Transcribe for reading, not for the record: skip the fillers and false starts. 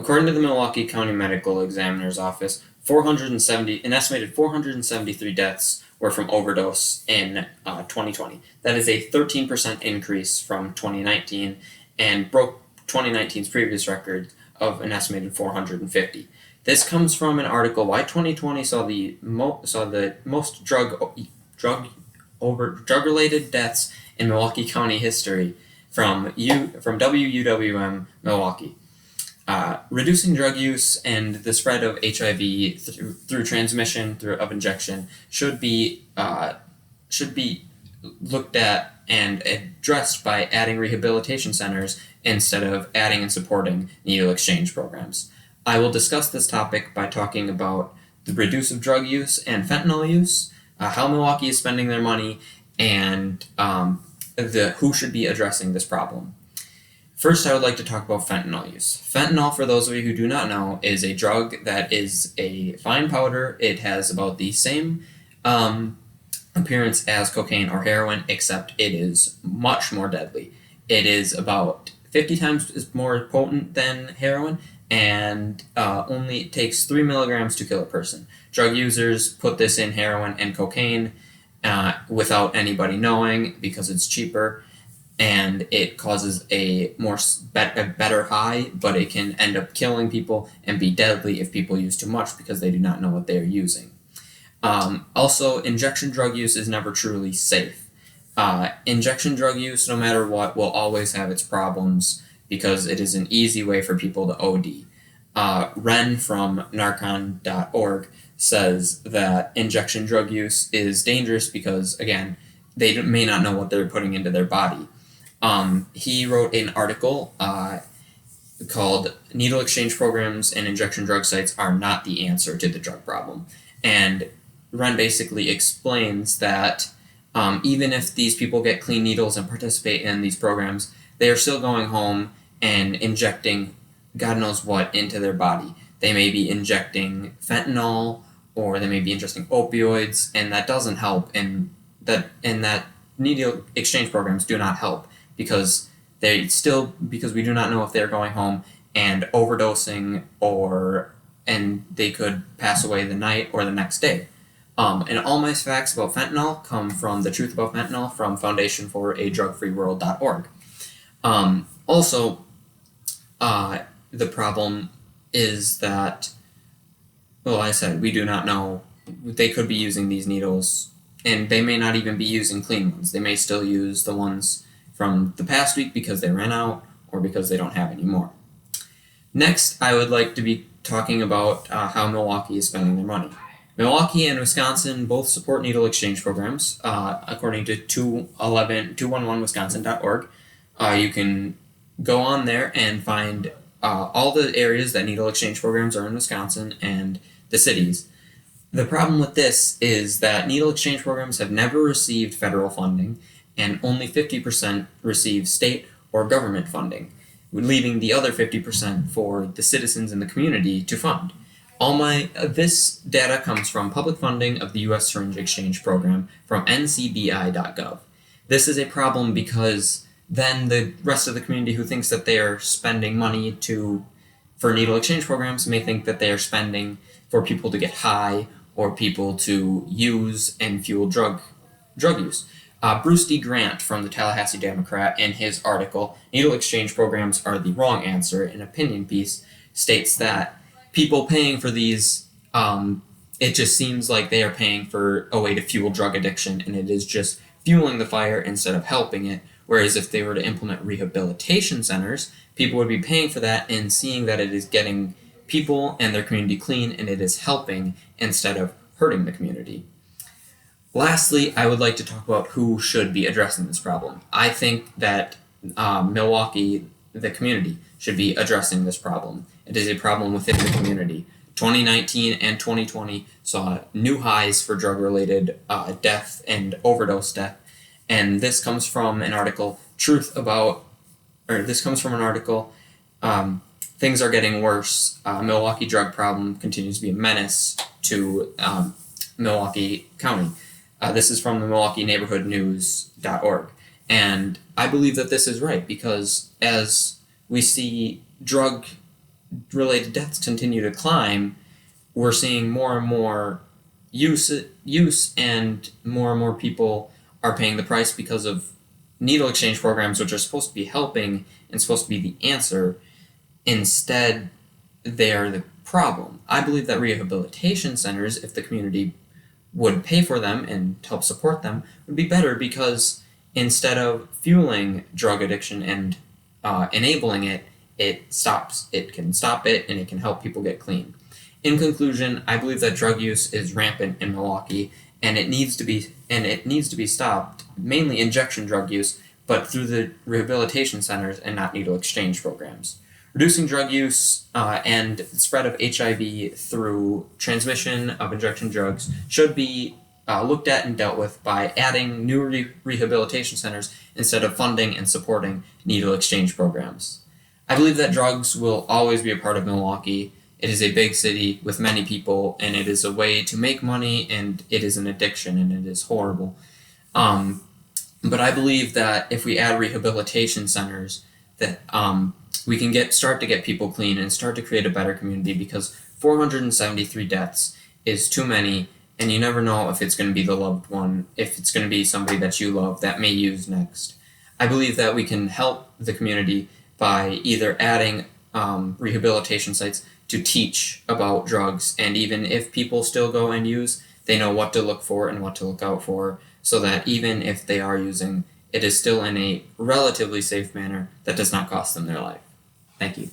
According to the Milwaukee County Medical Examiner's Office, an estimated 473 deaths were from overdose in 2020. That is a 13% increase from 2019 and broke 2019's previous record of an estimated 450. This comes from an article why 2020 saw the most drug related deaths in Milwaukee County history from WUWM Milwaukee. Reducing drug use and the spread of HIV through transmission of injection should be looked at and addressed by adding rehabilitation centers instead of adding and supporting needle exchange programs. I will discuss this topic by talking about the reduce of drug use and fentanyl use, how Milwaukee is spending their money, and who should be addressing this problem. First, I would like to talk about fentanyl use. Fentanyl, for those of you who do not know, is a drug that is a fine powder. It has about the same appearance as cocaine or heroin, except it is much more deadly. It is about 50 times more potent than heroin, and only takes 3 milligrams to kill a person. Drug users put this in heroin and cocaine without anybody knowing because it's cheaper, and it causes a better high, but it can end up killing people and be deadly if people use too much because they do not know what they are using. Also, injection drug use is never truly safe. Injection drug use, no matter what, will always have its problems because it is an easy way for people to OD. Ren from narcon.org says that injection drug use is dangerous because, again, they may not know what they're putting into their body. He wrote an article called Needle Exchange Programs and Injection Drug Sites Are Not the Answer to the Drug Problem. And Ren basically explains that even if these people get clean needles and participate in these programs, they are still going home and injecting God knows what into their body. They may be injecting fentanyl, or they may be injecting opioids, and that doesn't help, and that needle exchange programs do not help because we do not know if they're going home and overdosing, and they could pass away the night or the next day. And all my facts about fentanyl come from The Truth About Fentanyl from foundationforadrugfreeworld.org. Also, the problem is that, well, I said we do not know. They could be using these needles, and they may not even be using clean ones. They may still use the ones from the past week because they ran out or because they don't have any more. Next, I would like to be talking about how Milwaukee is spending their money. Milwaukee and Wisconsin both support needle exchange programs, according to 211wisconsin.org. You can go on there and find all the areas that needle exchange programs are in Wisconsin and the cities. The problem with this is that needle exchange programs have never received federal funding, and only 50% receive state or government funding, leaving the other 50% for the citizens in the community to fund. This data comes from public funding of the U.S. Syringe Exchange Program from ncbi.gov. This is a problem because then the rest of the community who thinks that they are spending money for needle exchange programs may think that they are spending for people to get high or people to use and fuel drug use. Bruce D. Grant from the Tallahassee Democrat, in his article, Needle Exchange Programs Are the Wrong Answer, an opinion piece, states that people paying for these, it just seems like they are paying for a way to fuel drug addiction, and it is just fueling the fire instead of helping it. Whereas if they were to implement rehabilitation centers, people would be paying for that and seeing that it is getting people and their community clean and it is helping instead of hurting the community. Lastly, I would like to talk about who should be addressing this problem. I think that Milwaukee, the community, should be addressing this problem. It is a problem within the community. 2019 and 2020 saw new highs for drug-related death and overdose death. And this comes from an article, Things Are Getting Worse. Milwaukee drug problem continues to be a menace to Milwaukee County. This is from the Milwaukee Neighborhood News.org. And I believe that this is right because as we see drug related deaths continue to climb, we're seeing more and more use and more people are paying the price because of needle exchange programs, which are supposed to be helping and supposed to be the answer. Instead, they're the problem. I believe that rehabilitation centers, if the community would pay for them and help support them, would be better, because instead of fueling drug addiction and enabling it, it stops. It can stop it, and it can help people get clean. In conclusion, I believe that drug use is rampant in Milwaukee, and it needs to be stopped. Mainly injection drug use, but through the rehabilitation centers and not needle exchange programs. Reducing drug use and the spread of HIV through transmission of injection drugs should be looked at and dealt with by adding new rehabilitation centers instead of funding and supporting needle exchange programs. I believe that drugs will always be a part of Milwaukee. It is a big city with many people, and it is a way to make money, and it is an addiction, and it is horrible. But I believe that if we add rehabilitation centers, that we can start to get people clean and start to create a better community, because 473 deaths is too many, and you never know if it's going to be the loved one, if it's going to be somebody that you love that may use next. I believe that we can help the community by either adding rehabilitation sites to teach about drugs, and even if people still go and use, they know what to look for and what to look out for, so that even if they are using, it is still in a relatively safe manner that does not cost them their life. Thank you.